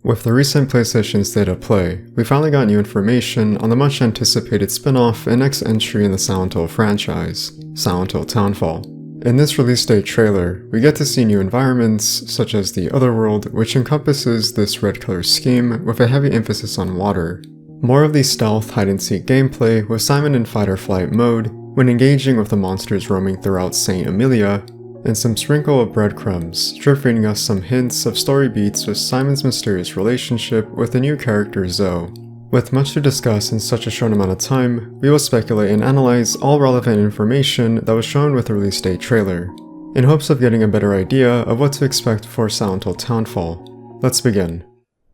With the recent PlayStation State of Play, we finally got new information on the much anticipated spin-off and next entry in the Silent Hill franchise, Silent Hill Townfall. In this release date trailer, we get to see new environments such as the Otherworld, which encompasses this red color scheme with a heavy emphasis on water. More of the stealth hide-and-seek gameplay with Simon in fight or flight mode when engaging with the monsters roaming throughout St. Amelia, and some sprinkle of breadcrumbs, drip-feeding us some hints of story beats with Simon's mysterious relationship with the new character Zoe. With much to discuss in such a short amount of time, we will speculate and analyze all relevant information that was shown with the release date trailer, in hopes of getting a better idea of what to expect for Silent Hill Townfall. Let's begin.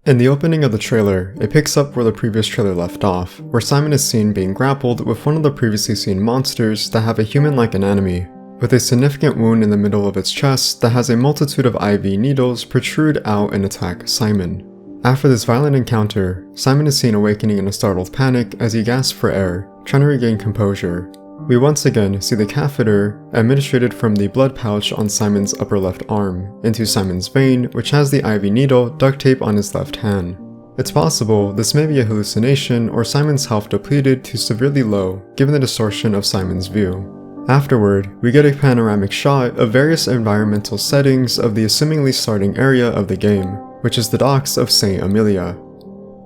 In the opening of the trailer, it picks up where the previous trailer left off, where Simon is seen being grappled with one of the previously seen monsters that have a human-like anatomy, with a significant wound in the middle of its chest that has a multitude of IV needles protrude out and attack Simon. After this violent encounter, Simon is seen awakening in a startled panic as he gasps for air, trying to regain composure. We once again see the catheter administered from the blood pouch on Simon's upper left arm into Simon's vein, which has the IV needle duct tape on his left hand. It's possible this may be a hallucination or Simon's health depleted to severely low given the distortion of Simon's view. Afterward, we get a panoramic shot of various environmental settings of the assumingly starting area of the game, which is the docks of St. Amelia.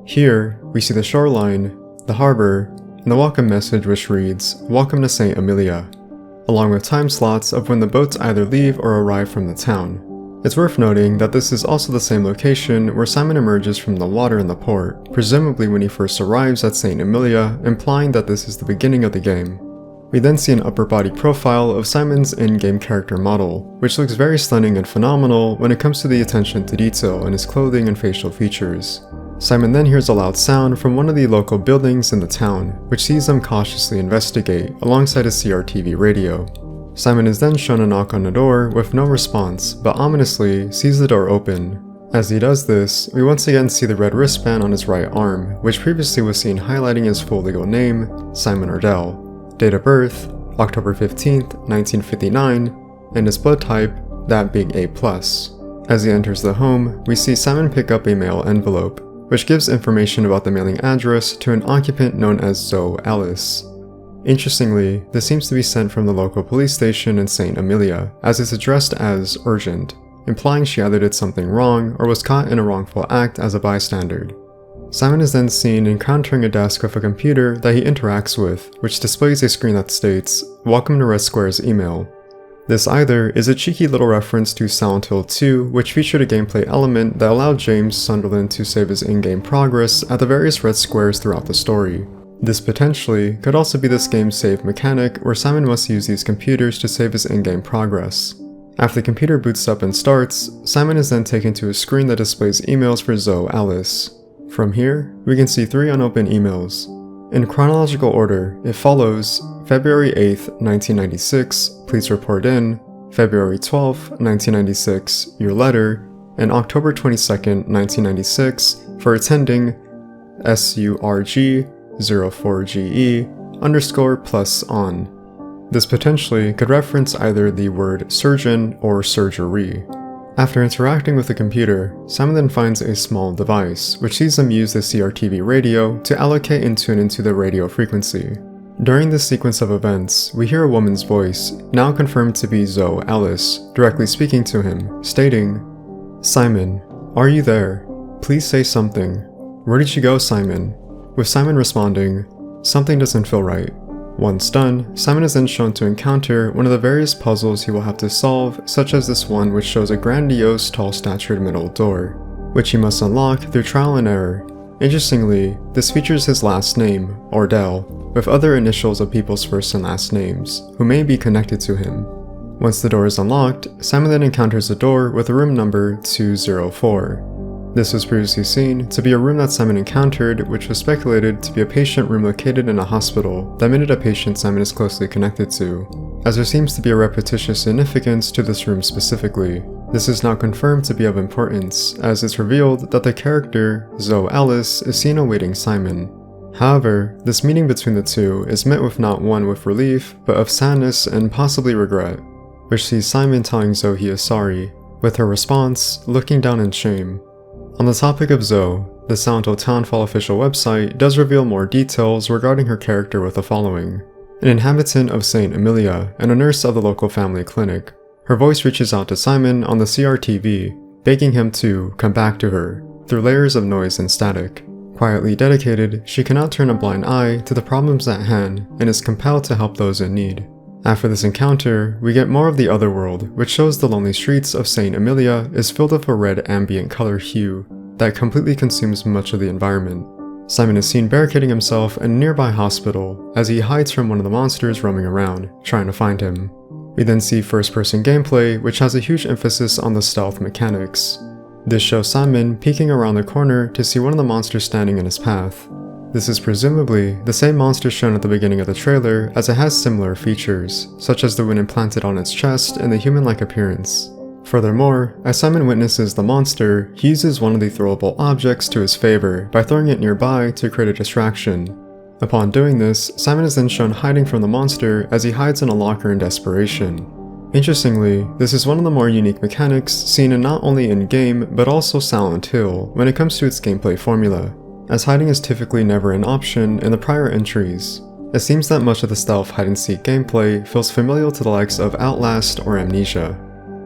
Here, we see the shoreline, the harbor, and the welcome message which reads, "Welcome to St. Amelia," along with time slots of when the boats either leave or arrive from the town. It's worth noting that this is also the same location where Simon emerges from the water in the port, presumably when he first arrives at St. Amelia, implying that this is the beginning of the game. We then see an upper body profile of Simon's in-game character model, which looks very stunning and phenomenal when it comes to the attention to detail in his clothing and facial features. Simon then hears a loud sound from one of the local buildings in the town, which sees them cautiously investigate alongside a CRTV radio. Simon is then shown a knock on the door with no response, but ominously sees the door open. As he does this, we once again see the red wristband on his right arm, which previously was seen highlighting his full legal name, Simon Ardell. Date of birth, October 15th, 1959, and his blood type, that being A+. As he enters the home, we see Simon pick up a mail envelope, which gives information about the mailing address to an occupant known as Zoe Alice. Interestingly, this seems to be sent from the local police station in St. Amelia, as it's addressed as urgent, implying she either did something wrong or was caught in a wrongful act as a bystander. Simon is then seen encountering a desk with a computer that he interacts with, which displays a screen that states, "Welcome to Red Square's email." This either is a cheeky little reference to Silent Hill 2, which featured a gameplay element that allowed James Sunderland to save his in-game progress at the various red squares throughout the story. This potentially could also be this game's save mechanic where Simon must use these computers to save his in-game progress. After the computer boots up and starts, Simon is then taken to a screen that displays emails for Zoe Alice. From here, we can see 3 unopened emails. In chronological order, it follows February 8th, 1996, please report in, February 12th, 1996, your letter, and October 22nd, 1996, for attending SURG04GE_+on. This potentially could reference either the word surgeon or surgery. After interacting with the computer, Simon then finds a small device, which sees him use the CRTV radio to allocate and tune into the radio frequency. During this sequence of events, we hear a woman's voice, now confirmed to be Zoe Alice, directly speaking to him, stating, "Simon, are you there? Please say something. Where did you go, Simon?" With Simon responding, "Something doesn't feel right." Once done, Simon is then shown to encounter one of the various puzzles he will have to solve, such as this one which shows a grandiose tall-statured metal door, which he must unlock through trial and error. Interestingly, this features his last name, Ardell, with other initials of people's first and last names, who may be connected to him. Once the door is unlocked, Simon then encounters a door with a room number 204. This was previously seen to be a room that Simon encountered, which was speculated to be a patient room located in a hospital that made it a patient Simon is closely connected to, as there seems to be a repetitious significance to this room specifically. This is not confirmed to be of importance, as it's revealed that the character, Zoe Alice, is seen awaiting Simon. However, this meeting between the two is met with not one with relief, but of sadness and possibly regret, which sees Simon telling Zoe he is sorry, with her response looking down in shame. On the topic of Zoe, the Silent Hill Townfall official website does reveal more details regarding her character with the following. An inhabitant of St. Emilia and a nurse of the local family clinic, her voice reaches out to Simon on the CRTV, begging him to come back to her through layers of noise and static. Quietly dedicated, she cannot turn a blind eye to the problems at hand and is compelled to help those in need. After this encounter, we get more of the otherworld, which shows the lonely streets of St. Emilia is filled with a red ambient color hue that completely consumes much of the environment. Simon is seen barricading himself in a nearby hospital as he hides from one of the monsters roaming around, trying to find him. We then see first-person gameplay, which has a huge emphasis on the stealth mechanics. This shows Simon peeking around the corner to see one of the monsters standing in his path. This is presumably the same monster shown at the beginning of the trailer, as it has similar features, such as the wound implanted on its chest and the human-like appearance. Furthermore, as Simon witnesses the monster, he uses one of the throwable objects to his favor by throwing it nearby to create a distraction. Upon doing this, Simon is then shown hiding from the monster as he hides in a locker in desperation. Interestingly, this is one of the more unique mechanics seen in not only in-game but also Silent Hill when it comes to its gameplay formula, as hiding is typically never an option in the prior entries. It seems that much of the stealth hide-and-seek gameplay feels familiar to the likes of Outlast or Amnesia.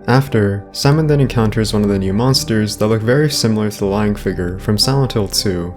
After, Simon then encounters one of the new monsters that look very similar to the lying figure from Silent Hill 2,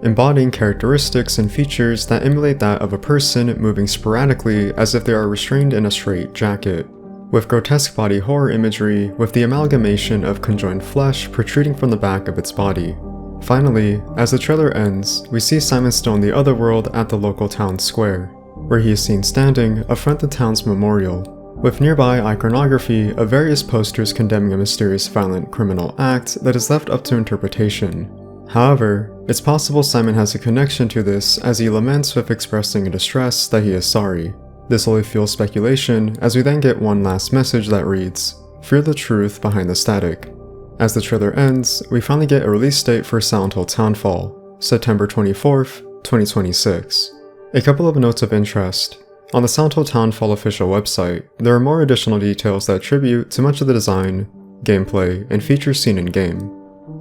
embodying characteristics and features that emulate that of a person moving sporadically as if they are restrained in a straight jacket, with grotesque body horror imagery with the amalgamation of conjoined flesh protruding from the back of its body. Finally, as the trailer ends, we see Simon still in the otherworld at the local town square, where he is seen standing affront the town's memorial, with nearby iconography of various posters condemning a mysterious violent criminal act that is left up to interpretation. However, it's possible Simon has a connection to this as he laments with expressing a distress that he is sorry. This only fuels speculation as we then get one last message that reads, "Fear the truth behind the static." As the trailer ends, we finally get a release date for Silent Hill Townfall, September 24th, 2026. A couple of notes of interest. On the Silent Hill Townfall official website, there are more additional details that attribute to much of the design, gameplay, and features seen in-game,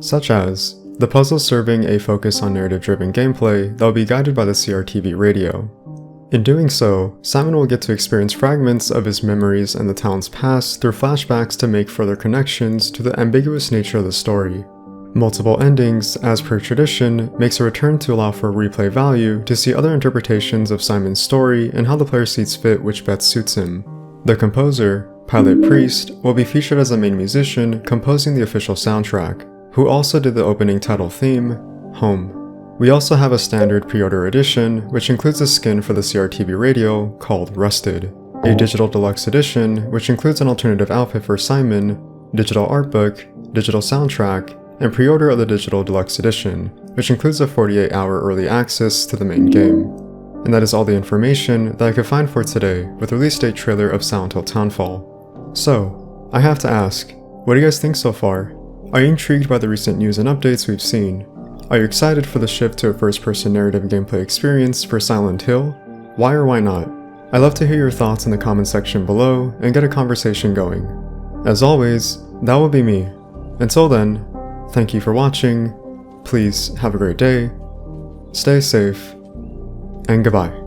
such as the puzzle serving a focus on narrative-driven gameplay that will be guided by the CRTV radio. In doing so, Simon will get to experience fragments of his memories and the town's past through flashbacks to make further connections to the ambiguous nature of the story. Multiple endings, as per tradition, makes a return to allow for replay value to see other interpretations of Simon's story and how the player sees fit which best suits him. The composer, Pilot Priest, will be featured as a main musician composing the official soundtrack, who also did the opening title theme, Home. We also have a standard pre-order edition, which includes a skin for the CRTV radio called Rusted, a digital deluxe edition, which includes an alternative outfit for Simon, digital art book, digital soundtrack, and pre-order of the digital deluxe edition, which includes a 48-hour early access to the main game. And that is all the information that I could find for today with the release date trailer of Silent Hill Townfall. So, I have to ask, what do you guys think so far? Are you intrigued by the recent news and updates we've seen? Are you excited for the shift to a first-person narrative gameplay experience for Silent Hill? Why or why not? I'd love to hear your thoughts in the comment section below and get a conversation going. As always, that will be me. Until then, thank you for watching, please have a great day, stay safe, and goodbye.